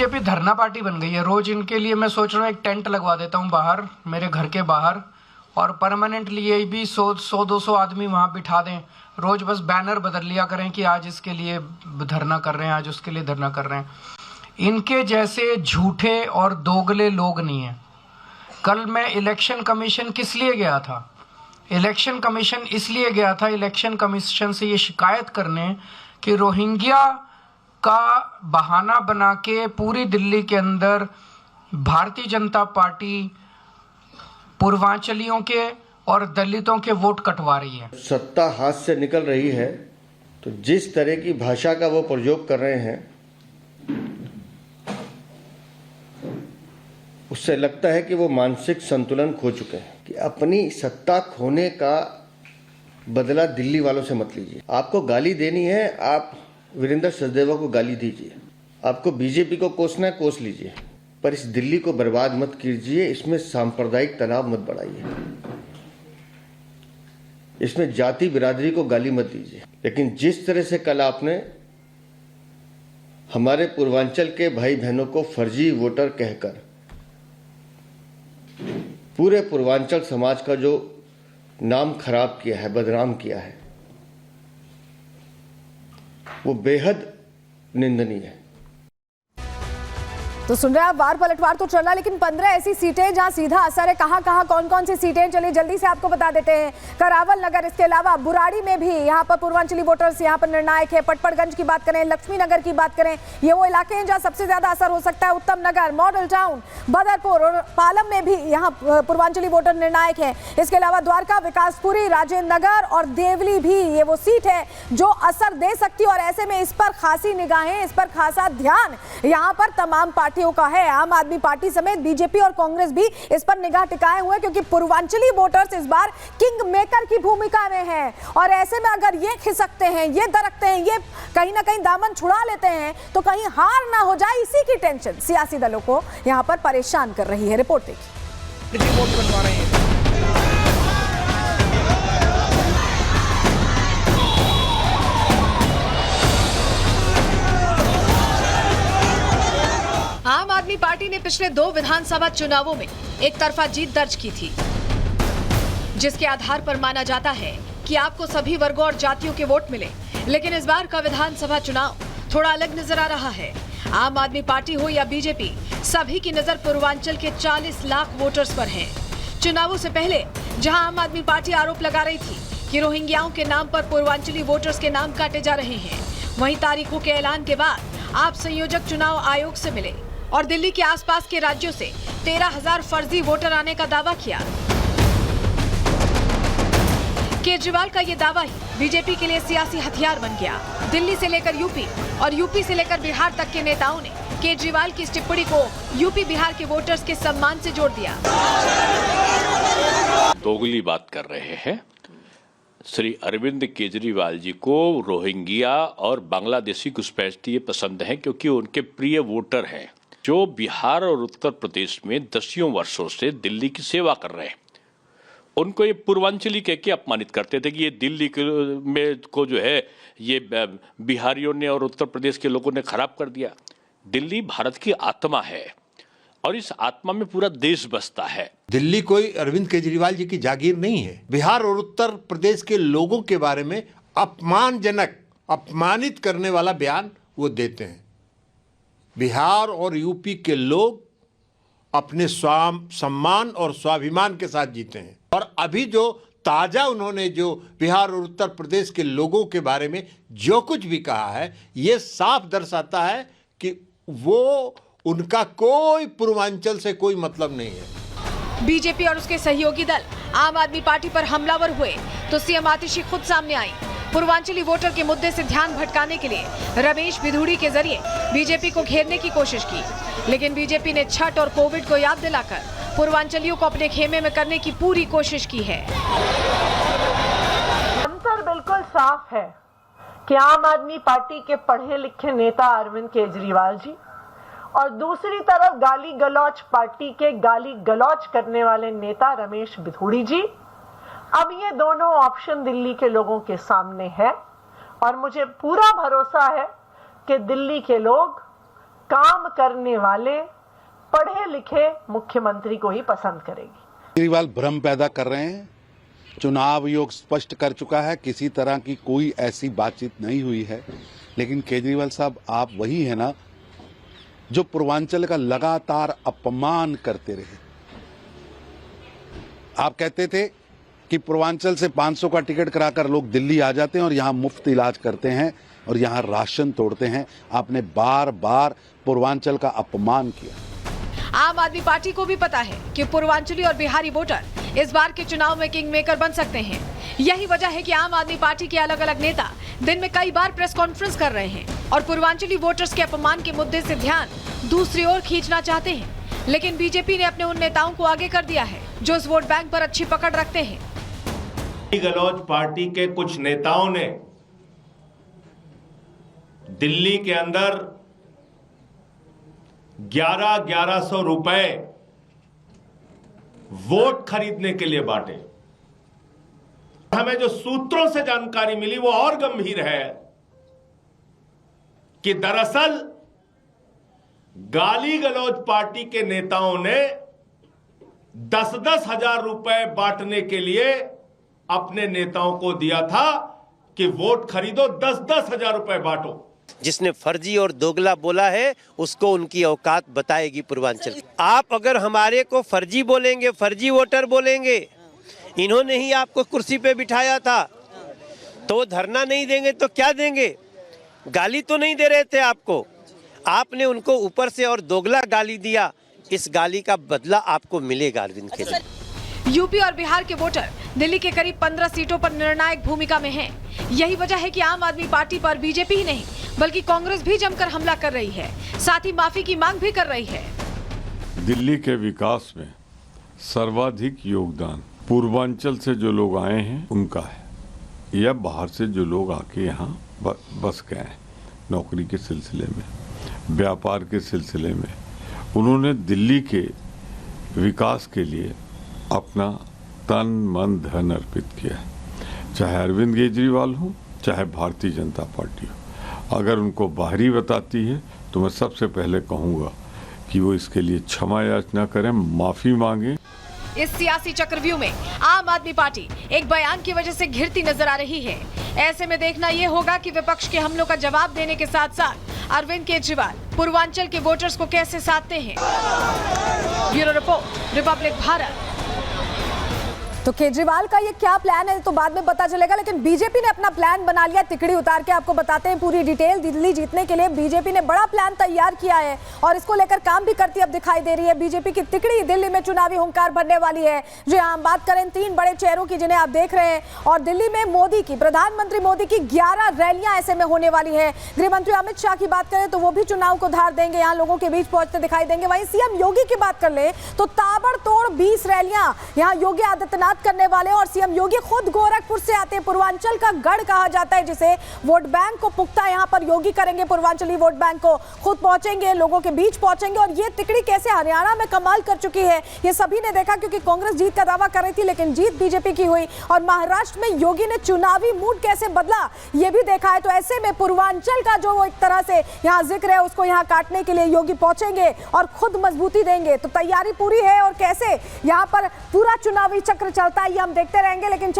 BJP धरना party बन गई है। रोज इनके लिए मैं सोच रहा हूँ एक टेंट लगवा देता हूँ बाहर, मेरे घर के बाहर, और परमानेंटली ये भी 100-200 आदमी वहाँ बिठा दें। रोज बस बैनर बदल लिया करें कि आज इसके लिए धरना कर रहे हैं, आज उसके लिए धरना कर रहे हैं। इनके जैसे झूठे और दोगले लोग नहीं हैं। कल मैं इलेक्शन कमीशन किस लिए गया था? इलेक्शन कमीशन इसलिए गया था, इलेक्शन कमीशन से ये शिकायत करने कि रोहिंग्या का बहाना बना के पूरी दिल्ली के अंदर भारतीय जनता पार्टी पूर्वांचलियों के और दलितों के वोट कटवा रही है। सत्ता हाथ से निकल रही है तो जिस तरह की भाषा का वो प्रयोग कर रहे हैं, उससे लगता है कि वो मानसिक संतुलन खो चुके हैं कि अपनी सत्ता खोने का बदला दिल्ली वालों से मत लीजिए। आपको गाली देनी है, आप वीरेंद्र सचदेवा को गाली दीजिए। आपको बीजेपी को कोसना है, कोस लीजिए, पर इस दिल्ली को बर्बाद मत कीजिए। इसमें सांप्रदायिक तनाव मत बढ़ाइए, इसमें जाति बिरादरी को गाली मत दीजिए। लेकिन जिस तरह से कल आपने हमारे पूर्वांचल के भाई बहनों को फर्जी वोटर कहकर पूरे पूर्वांचल समाज का जो नाम खराब किया है, बदनाम किया है, वो बेहद निंदनीय है। तो सुन रहे हैं आप, वार पलटवार तो चल रहा है, लेकिन 15 ऐसी सीटें जहां सीधा असर है। कहां कहां कौन कौन सी सीटें चली, जल्दी से आपको बता देते हैं। करावल नगर, इसके अलावा बुराड़ी में भी यहां पर पूर्वांचली वोटर्स यहां पर निर्णायक है। पटपड़गंज की बात करें, लक्ष्मी नगर की बात करें, ये वो इलाके हैं जहां सबसे ज्यादा असर हो सकता है। उत्तम नगर, मॉडल टाउन, बदरपुर और पालम में भी यहाँ पूर्वांचली वोटर निर्णायक है। इसके अलावा द्वारका, विकासपुरी, राजेंद्र नगर और देवली भी ये वो सीट है जो असर दे सकती है। और ऐसे में इस पर खासी निगाहें, इस पर खासा ध्यान यहाँ पर तमाम पार्टियों का है। आम आदमी पार्टी समेत बीजेपी और कांग्रेस भी इस पर निगाह टिकाए हुए, क्योंकि पूर्वांचली वोटर्स इस बार किंग मेकर की भूमिका में हैं। और ऐसे में अगर ये खिसकते हैं, ये दरकते हैं, ये कहीं ना कहीं दामन छुड़ा लेते हैं, तो कहीं हार ना हो जाए, इसी की टेंशन सियासी दलों को यहां पर परेशान कर रही है। रिपोर्ट देखिए। वोट बनवा रहे हैं। आम आदमी पार्टी ने पिछले 2 विधानसभा चुनावों में एक तरफा जीत दर्ज की थी, जिसके आधार पर माना जाता है कि आपको सभी वर्गों और जातियों के वोट मिले। लेकिन इस बार का विधानसभा चुनाव थोड़ा अलग नजर आ रहा है। आम आदमी पार्टी हो या बीजेपी, सभी की नजर पूर्वांचल के 40 लाख वोटर्स पर है। चुनावों से पहले जहां आम आदमी पार्टी आरोप लगा रही थी कि रोहिंग्याओं के नाम पर पूर्वांचली वोटर्स के नाम काटे जा रहे हैं, वहीं तारीखों के ऐलान के बाद आप संयोजक चुनाव आयोग से मिले और दिल्ली के आसपास के राज्यों से 13,000 फर्जी वोटर आने का दावा किया। केजरीवाल का ये दावा ही बीजेपी के लिए सियासी हथियार बन गया। दिल्ली से लेकर यूपी और यूपी से लेकर बिहार तक के नेताओं ने केजरीवाल की इस टिप्पणी को यूपी बिहार के वोटर्स के सम्मान से जोड़ दिया। दोगली बात कर रहे हैं। श्री अरविंद केजरीवाल जी को रोहिंग्या और बांग्लादेशी घुसपैठिए पसंद हैं, क्योंकि उनके प्रिय वोटर हैं जो बिहार और उत्तर प्रदेश में दसियों वर्षों से दिल्ली की सेवा कर रहे हैं। उनको ये पूर्वांचली कह के अपमानित करते थे कि ये दिल्ली में को जो है ये बिहारियों ने और उत्तर प्रदेश के लोगों ने खराब कर दिया। दिल्ली भारत की आत्मा है और इस आत्मा में पूरा देश बसता है। दिल्ली कोई अरविंद केजरीवाल जी की जागीर नहीं है। बिहार और उत्तर प्रदेश के लोगों के बारे में अपमानजनक, अपमानित करने वाला बयान वो देते हैं। बिहार और यूपी के लोग अपने सम्मान और स्वाभिमान के साथ जीते हैं। और अभी जो ताजा उन्होंने जो बिहार और उत्तर प्रदेश के लोगों के बारे में जो कुछ भी कहा है, ये साफ दर्शाता है कि वो उनका कोई पूर्वांचल से कोई मतलब नहीं है। बीजेपी और उसके सहयोगी दल आम आदमी पार्टी पर हमलावर हुए तो सीएम आतिशी खुद सामने आई। पूर्वांचली वोटर के मुद्दे से ध्यान भटकाने के लिए रमेश बिधूड़ी के जरिए बीजेपी को घेरने की कोशिश की, लेकिन बीजेपी ने छठ और कोविड को याद दिलाकर पूर्वांचलियों को अपने खेमे में करने की पूरी कोशिश की है। अंतर बिल्कुल साफ है कि आम आदमी पार्टी के पढ़े लिखे नेता अरविंद केजरीवाल जी और दूसरी तरफ गाली गलौच पार्टी के गाली गलौच करने वाले नेता रमेश बिधूड़ी जी। अब ये दोनों ऑप्शन दिल्ली के लोगों के सामने है और मुझे पूरा भरोसा है कि दिल्ली के लोग काम करने वाले पढ़े लिखे मुख्यमंत्री को ही पसंद करेगी। केजरीवाल भ्रम पैदा कर रहे हैं। चुनाव आयोग स्पष्ट कर चुका है, किसी तरह की कोई ऐसी बातचीत नहीं हुई है। लेकिन केजरीवाल साहब, आप वही है ना जो पूर्वांचल का लगातार अपमान करते रहे। आप कहते थे कि पूर्वांचल से 500 का टिकट कराकर लोग दिल्ली आ जाते हैं और यहां मुफ्त इलाज करते हैं और यहां राशन तोड़ते हैं। आपने बार बार पूर्वांचल का अपमान किया। आम आदमी पार्टी को भी पता है कि पूर्वांचली और बिहारी वोटर इस बार के चुनाव में किंग मेकर बन सकते हैं। यही वजह है कि आम आदमी पार्टी के अलग अलग नेता दिन में कई बार प्रेस कॉन्फ्रेंस कर रहे हैं और पूर्वांचली वोटर्स के अपमान के मुद्दे से ध्यान दूसरी ओर खींचना चाहते हैं। लेकिन बीजेपी ने अपने उन नेताओं को आगे कर दिया है जो इस वोट बैंक पर अच्छी पकड़ रखते हैं। गलौज पार्टी के कुछ नेताओं ने दिल्ली के अंदर 1100 रुपए वोट खरीदने के लिए बांटे। हमें जो सूत्रों से जानकारी मिली वो और गंभीर है कि दरअसल गाली गलौज पार्टी के नेताओं ने 10-10 हजार रुपए बांटने के लिए अपने नेताओं को दिया था कि वोट खरीदो, 10-10 हजार रुपए बांटो। जिसने फर्जी और दोगला बोला है उसको उनकी औकात बताएगी पूर्वांचल। आप अगर हमारे को फर्जी बोलेंगे, फर्जी वोटर बोलेंगे, इन्होंने ही आपको कुर्सी पे बिठाया था तो धरना नहीं देंगे तो क्या देंगे? गाली तो नहीं दे रहे थे आपको, आपने उनको ऊपर से और दोगला गाली दिया। इस गाली का बदला आपको मिलेगा अरविंद केजरीवाल। यूपी और बिहार के वोटर दिल्ली के करीब 15 सीटों पर निर्णायक भूमिका में हैं। यही वजह है कि आम आदमी पार्टी पर बीजेपी ही नहीं बल्कि कांग्रेस भी जमकर हमला कर रही है, साथ ही माफी की मांग भी कर रही है। दिल्ली के विकास में सर्वाधिक योगदान पूर्वांचल से जो लोग आए हैं उनका है या बाहर से जो लोग आके यहाँ बस गए हैं नौकरी के सिलसिले में, व्यापार के सिलसिले में। उन्होंने दिल्ली के विकास के लिए अपना तन मन धन अर्पित किया है, चाहे अरविंद केजरीवाल हो चाहे भारतीय जनता पार्टी हो। अगर उनको बाहरी बताती है तो मैं सबसे पहले कहूँगा कि वो इसके लिए क्षमा याचना करें, माफ़ी मांगें। इस सियासी चक्रव्यूह में आम आदमी पार्टी एक बयान की वजह से घिरती नजर आ रही है। ऐसे में देखना ये होगा कि विपक्ष के हमलों का जवाब देने के साथ साथ अरविंद केजरीवाल पूर्वांचल के वोटर्स को कैसे साधते हैं। Bureau report, Republic Bharat. तो केजरीवाल का ये क्या प्लान है तो बाद में पता चलेगा, लेकिन बीजेपी ने अपना प्लान बना लिया। तिकड़ी उतार के आपको बताते हैं पूरी डिटेल। दिल्ली जीतने के लिए बीजेपी ने बड़ा प्लान तैयार किया है और इसको लेकर काम भी करती अब दिखाई दे रही है। बीजेपी की तिकड़ी दिल्ली में चुनावी हुंकार भरने वाली है। जी हाँ, हम बात करें 3 बड़े चेहरों की जिन्हें आप देख रहे हैं और दिल्ली में मोदी की, प्रधानमंत्री मोदी की 11 रैलियां ऐसे में होने वाली है। गृह मंत्री अमित शाह की बात करें तो वो भी चुनाव को धार देंगे, यहाँ लोगों के बीच पहुंचते दिखाई देंगे। वहीं सीएम योगी की बात कर ले तो ताबड़तोड़ 20 रैलियां यहाँ योगी आदित्यनाथ करने वाले और सीएम योगी खुद गोरखपुर से आते हैं। पूर्वांचल का गढ़ कहा जाता है जिसे, वोट बैंक को पुख्ता यहाँ पर योगी करेंगे। पूर्वांचली वोट बैंक को खुद पहुंचेंगे, लोगों के बीच पहुंचेंगे। और ये तिकड़ी कैसे हरियाणा में कमाल कर चुकी है ये सभी ने देखा, क्योंकि कांग्रेस जीत का दावा कर रही थी लेकिन जीत बीजेपी की हुई। और महाराष्ट्र में योगी ने चुनावी मूड कैसे बदला ये भी देखा है। तो ऐसे में पूर्वांचल का जो एक तरह से यहाँ जिक्र है उसको यहाँ काटने के लिए योगी पहुंचेंगे और खुद मजबूती देंगे। तो तैयारी पूरी है और कैसे यहाँ पर पूरा चुनावी चक्र चलता है ये हम देखते रहेंगे। लेकिन